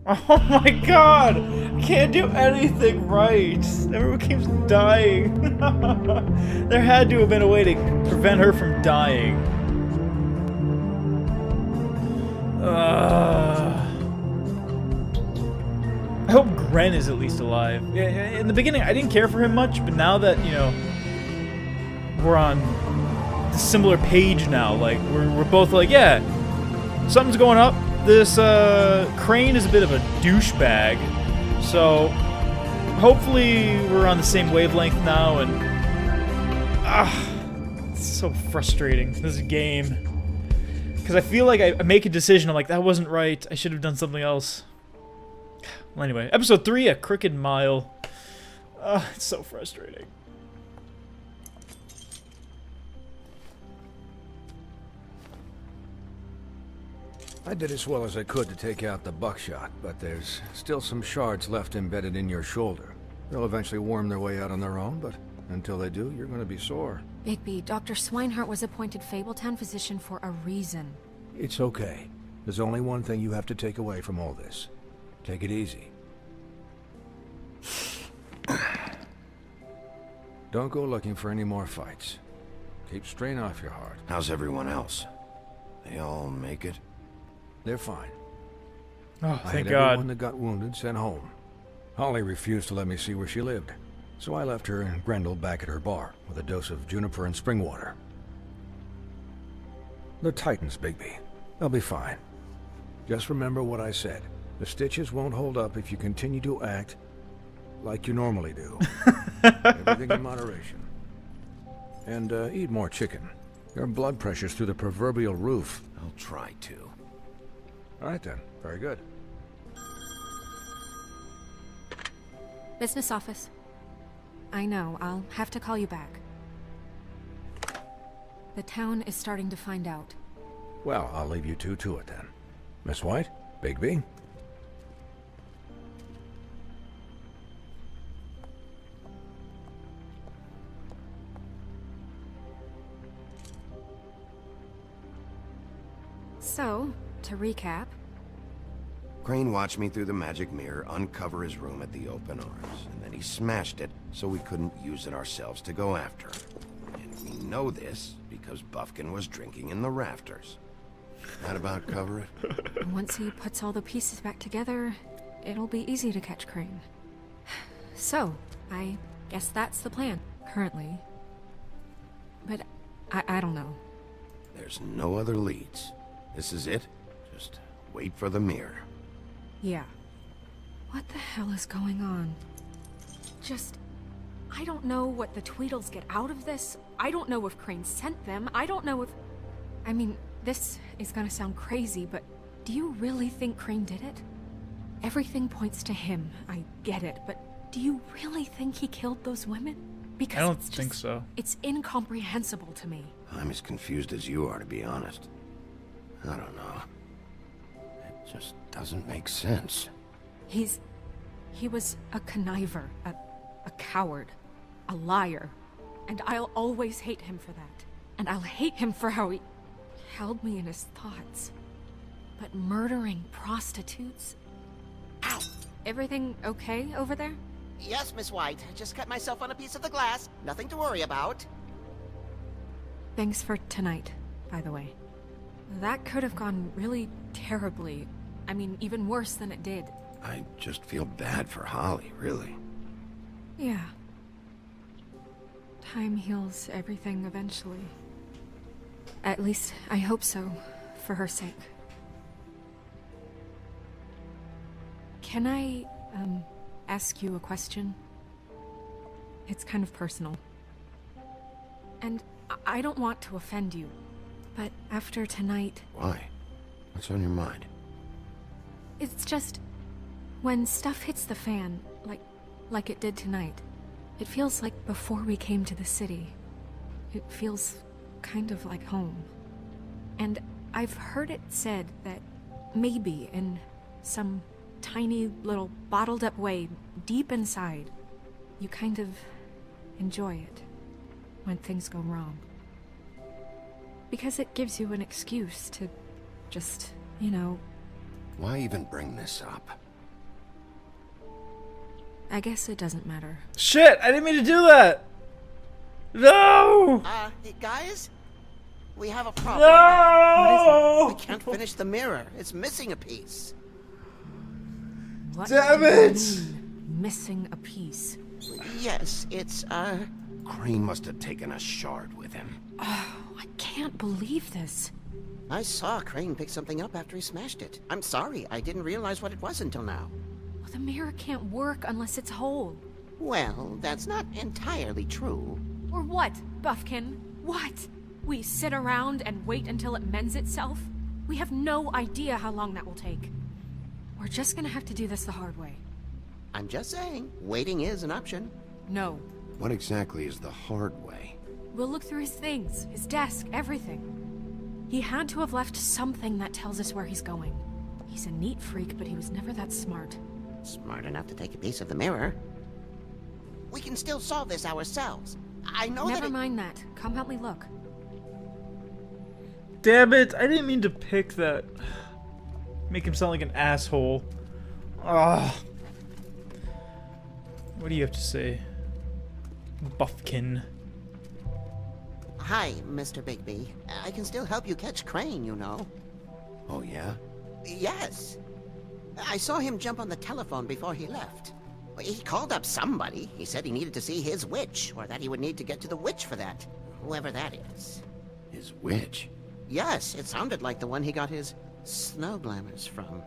Oh my god! Can't do anything right. Everyone keeps dying. There had to have been a way to prevent her from dying. I hope Gren is at least alive. In the beginning, I didn't care for him much, but now that, you know, we're on the similar page now, like, we're both like, yeah, something's going up. This Crane is a bit of a douchebag, so hopefully we're on the same wavelength now. And it's so frustrating, this game, because I feel like I make a decision, I'm like, that wasn't right, I should have done something else. Well, anyway, episode 3, A Crooked Mile. It's so frustrating. I did as well as I could to take out the buckshot, but there's still some shards left embedded in your shoulder. They'll eventually worm their way out on their own, but until they do, you're going to be sore. Bigby, Dr. Swinehart was appointed Fabletown physician for a reason. It's okay. There's only one thing you have to take away from all this. Take it easy. Don't go looking for any more fights. Keep strain off your heart. How's everyone else? They all make it? They're fine. Oh, I thank had God. everyone that got wounded sent home. Holly refused to let me see where she lived, so I left her and Grendel back at her bar with a dose of juniper and spring water. The Titans, Bigby. They'll be fine. Just remember what I said. The stitches won't hold up if you continue to act like you normally do. Everything in moderation. And eat more chicken. Your blood pressure's through the proverbial roof. I'll try to. All right then. Very good. Business office. I know, I'll have to call you back. The town is starting to find out. Well, I'll leave you two to it then. Miss White? Bigby? So, to recap, Crane watched me through the magic mirror uncover his room at the open arms, and then he smashed it so we couldn't use it ourselves to go after him. And we know this because Buffkin was drinking in the rafters. That about cover it? once he puts all the pieces back together, it'll be easy to catch Crane. So, I guess that's the plan, currently. But I don't know. There's no other leads. This is it. Just wait for the mirror. Yeah. What the hell is going on? I don't know what the Tweedles get out of this. I don't know if Crane sent them. I don't know if... I mean, this is gonna sound crazy, but do you really think Crane did it? Everything points to him. I get it, but do you really think he killed those women? Because I don't think so. It's incomprehensible to me. I'm as confused as you are, to be honest. I don't know. It just doesn't make sense. He was a conniver, a coward, a liar. And I'll always hate him for that. And I'll hate him for how he held me in his thoughts. But murdering prostitutes? Ow! Everything okay over there? Yes, Miss White. Just cut myself on a piece of the glass. Nothing to worry about. Thanks for tonight, by the way. That could have gone really terribly. I mean, even worse than it did. I just feel bad for Holly, really. Yeah. Time heals everything eventually. At least, I hope so, for her sake. Can I, ask you a question? It's kind of personal. And I don't want to offend you, but after tonight... Why? What's on your mind? It's just... when stuff hits the fan, like it did tonight, it feels like before we came to the city. It feels kind of like home. And I've heard it said that maybe in some tiny little bottled up way deep inside, you kind of enjoy it when things go wrong. Because it gives you an excuse to just, you know... Why even bring this up? I guess it doesn't matter. Shit! I didn't mean to do that! No! Hey, guys? We have a problem. No! We can't finish the mirror. It's missing a piece. What Damn do you it! mean, missing a piece? Yes, it's, Crane must have taken a shard with him. I can't believe this. I saw Crane pick something up after he smashed it. I'm sorry, I didn't realize what it was until now. Well, the mirror can't work unless it's whole. Well, that's not entirely true. Or what, Buffkin? What? We sit around and wait until it mends itself? We have no idea how long that will take. We're just gonna have to do this the hard way. I'm just saying, waiting is an option. No. What exactly is the hard way? We'll look through his things, his desk, everything. He had to have left something that tells us where he's going. He's a neat freak, but he was never that smart. Smart enough to take a piece of the mirror. We can still solve this ourselves. I know Never that mind that. Come help me look. Damn it! I didn't mean to pick that. Make him sound like an asshole. Ah. What do you have to say, Buffkin? Hi, Mr. Bigby. I can still help you catch Crane, you know. Oh, yeah? Yes. I saw him jump on the telephone before he left. He called up somebody. He said he needed to see his witch, or that he would need to get to the witch for that. Whoever that is. His witch? Yes, it sounded like the one he got his snow glamours from.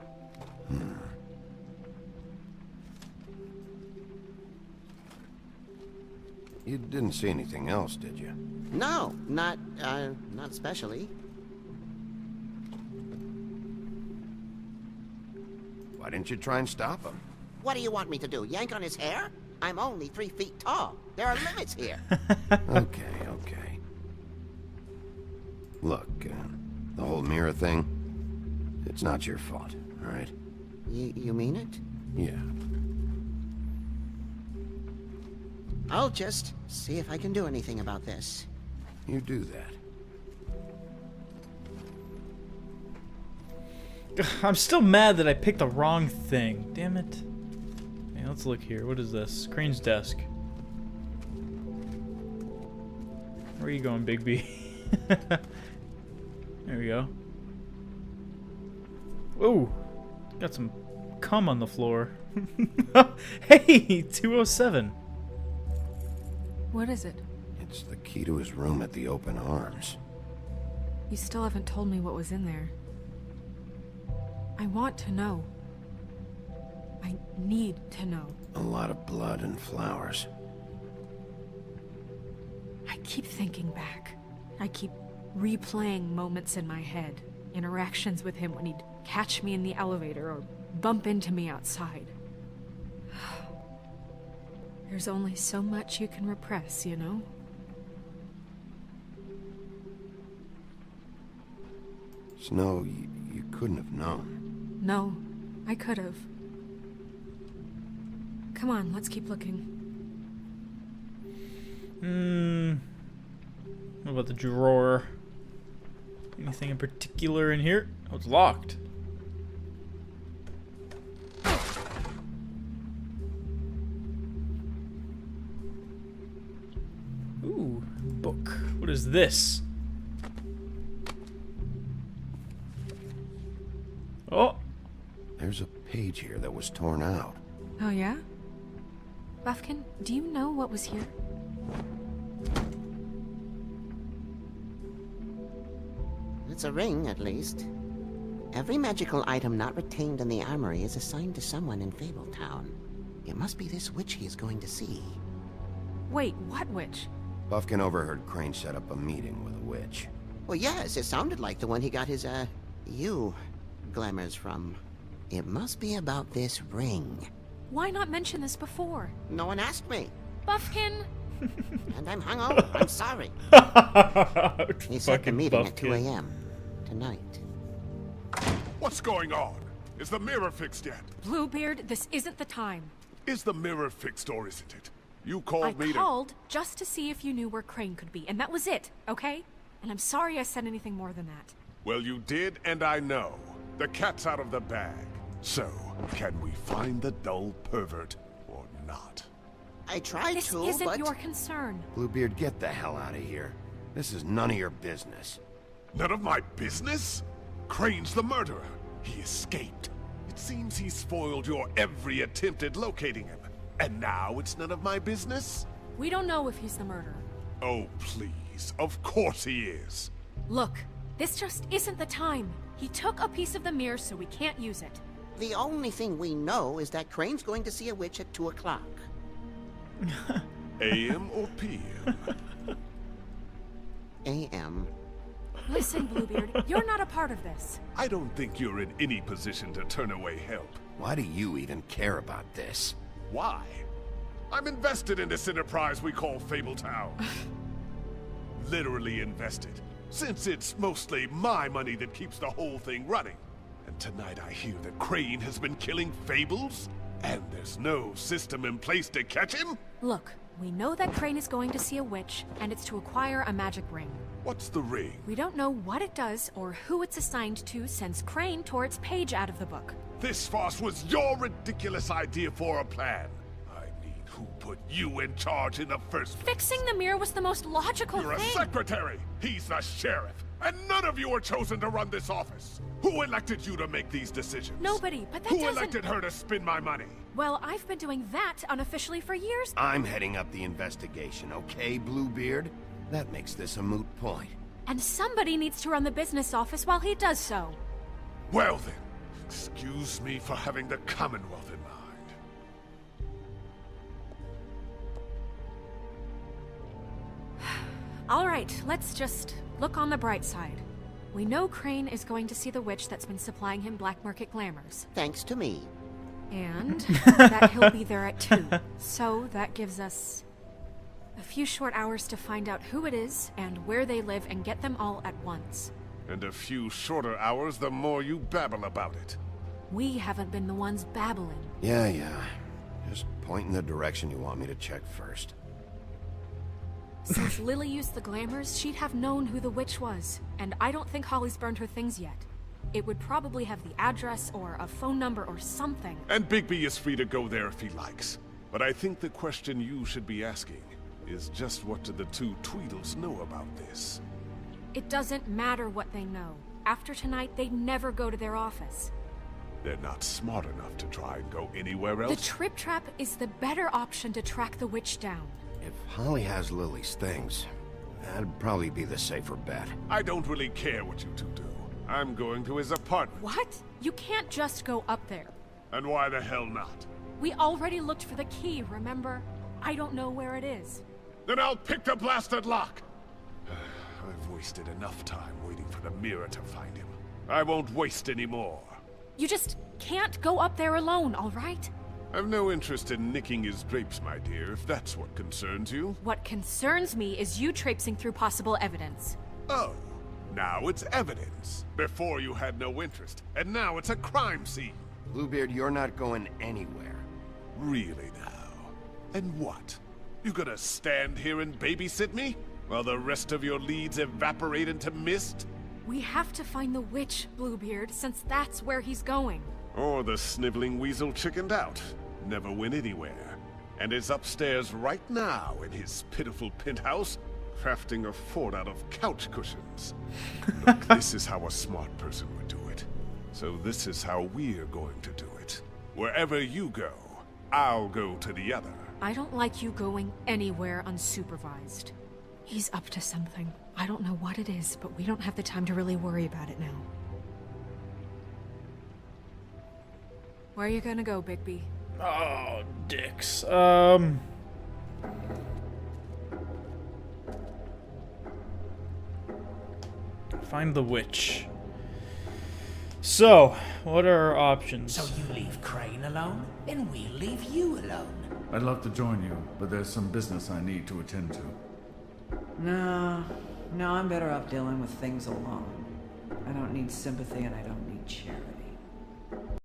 You didn't see anything else, did you? No, not especially. Why didn't you try and stop him? What do you want me to do, yank on his hair? I'm only 3 feet tall. There are limits here. Okay, okay. Look, the whole mirror thing, it's not your fault, all right? You mean it? Yeah. I'll just see if I can do anything about this. You do that. I'm still mad that I picked the wrong thing. Damn it. Okay, let's look here. What is this? Crane's desk. Where are you going, Bigby? There we go. Ooh. Got some cum on the floor. Hey, 207. What is it? It's the key to his room at the Open Arms. You still haven't told me what was in there. I want to know. I need to know. A lot of blood and flowers. I keep thinking back. I keep replaying moments in my head. Interactions with him when he'd catch me in the elevator or bump into me outside. There's only so much you can repress, you know? Snow, you couldn't have known. No, I could have. Come on, let's keep looking. What about the drawer? Anything in particular in here? Oh, it's locked. Ooh, book. What is this? Oh! There's a page here that was torn out. Oh, yeah? Buffkin, do you know what was here? It's a ring, at least. Every magical item not retained in the armory is assigned to someone in Fabletown. It must be this witch he is going to see. Wait, what witch? Buffkin overheard Crane set up a meeting with a witch. Well, yes, it sounded like the one he got his, glamours from. It must be about this ring. Why not mention this before? No one asked me. Buffkin! And I'm hungover. I'm sorry. He set the Fucking meeting at 2 Buffkin. a.m. tonight. What's going on? Is the mirror fixed yet? Bluebeard, this isn't the time. Is the mirror fixed or isn't it? You I called me to... called just to see if you knew where Crane could be, and that was it, okay? And I'm sorry I said anything more than that. Well, you did, and I know. The cat's out of the bag. So, can we find the dull pervert or not? I tried This to, isn't but... your concern. Bluebeard, get the hell out of here. This is none of your business. None of my business? Crane's the murderer. He escaped. It seems he spoiled your every attempt at locating him. And now it's none of my business? We don't know if he's the murderer. Oh, please. Of course he is. Look, this just isn't the time. He took a piece of the mirror, so we can't use it. The only thing we know is that Crane's going to see a witch at 2 o'clock. AM or PM? A.M. Listen, Bluebeard, you're not a part of this. I don't think you're in any position to turn away help. Why do you even care about this? Why? I'm invested in this enterprise we call Fabletown. Literally invested, since it's mostly my money that keeps the whole thing running. And tonight I hear that Crane has been killing Fables, and there's no system in place to catch him? Look, we know that Crane is going to see a witch, and it's to acquire a magic ring. What's the ring? We don't know what it does or who it's assigned to since Crane tore its page out of the book. This farce was your ridiculous idea for a plan. I mean, who put you in charge in the first place? Fixing the mirror was the most logical You're a thing. secretary! He's the sheriff! And none of you were chosen to run this office! Who elected you to make these decisions? Nobody, but that Who doesn't... elected her to spend my money? Well, I've been doing that unofficially for years. I'm heading up the investigation, okay, Bluebeard? That makes this a moot point. And somebody needs to run the business office while he does so. Well then, excuse me for having the Commonwealth in mind. All right, let's just look on the bright side. We know Crane is going to see the witch that's been supplying him black market glamours. Thanks to me. And that he'll be there at 2. So that gives us a few short hours to find out who it is and where they live and get them all at once. And a few shorter hours the more you babble about it. We haven't been the ones babbling. Yeah. Just point in the direction you want me to check first. Since Lily used the glamours, she'd have known who the witch was. And I don't think Holly's burned her things yet. It would probably have the address or a phone number or something. And Bigby is free to go there if he likes. But I think the question you should be asking is just what do the two Tweedles know about this? It doesn't matter what they know. After tonight, they'd never go to their office. They're not smart enough to try and go anywhere else. The Trip Trap is the better option to track the witch down. If Holly has Lily's things, that'd probably be the safer bet. I don't really care what you two do. I'm going to his apartment. What? You can't just go up there. And why the hell not? We already looked for the key, remember? I don't know where it is. Then I'll pick the blasted lock! I've wasted enough time waiting for the mirror to find him. I won't waste any more. You just can't go up there alone, all right? I've no interest in nicking his drapes, my dear, if that's what concerns you. What concerns me is you traipsing through possible evidence. Oh, now it's evidence. Before you had no interest, and now it's a crime scene. Bluebeard, you're not going anywhere. Really now? And what? You gonna stand here and babysit me? While the rest of your leads evaporate into mist? We have to find the witch, Bluebeard, since that's where he's going. Or the sniveling weasel chickened out. Never went anywhere. And is upstairs right now in his pitiful penthouse, crafting a fort out of couch cushions. Look, this is how a smart person would do it. So this is how we're going to do it. Wherever you go, I'll go to the other. I don't like you going anywhere unsupervised. He's up to something. I don't know what it is, but we don't have the time to really worry about it now. Where are you gonna go, Bigby? Oh, dicks. Find the witch. So, what are our options? So you leave Crane alone, and we'll leave you alone. I'd love to join you, but there's some business I need to attend to. No, I'm better off dealing with things alone. I don't need sympathy and I don't need charity.